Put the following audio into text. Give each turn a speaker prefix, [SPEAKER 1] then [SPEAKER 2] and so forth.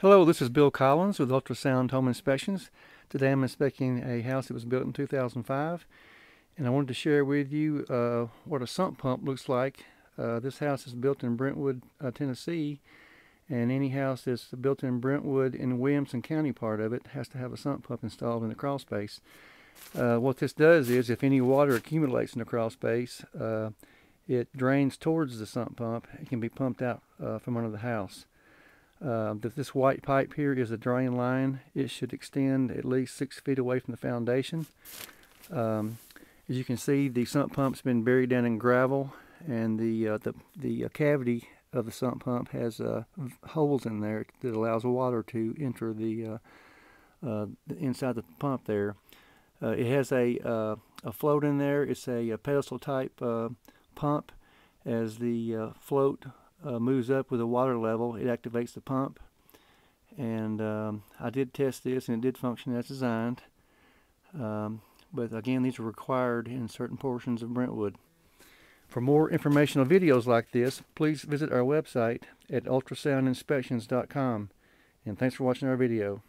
[SPEAKER 1] Hello, this is Bill Collins with Ultrasound Home Inspections. Today I'm inspecting a house that was built in 2005, and I wanted to share with you what a sump pump looks like. This house is built in Brentwood, Tennessee, and any house that's built in Brentwood in Williamson County part of it has to have a sump pump installed in the crawlspace. What this does is, if any water accumulates in the crawlspace, it drains towards the sump pump. It can be pumped out from under the house. This white pipe here is a drain line. It should extend at least 6 feet away from the foundation. As you can see, the sump pump's been buried down in gravel, and the cavity of the sump pump has holes in there that allows water to enter the inside the pump there. It has a float in there. It's a pedestal type pump. As the float moves up with the water level, it activates the pump, and I did test this and it did function as designed, but again, these are required in certain portions of Brentwood. For more informational videos like this, please visit our website at ultrasoundinspections.com, and thanks for watching our video.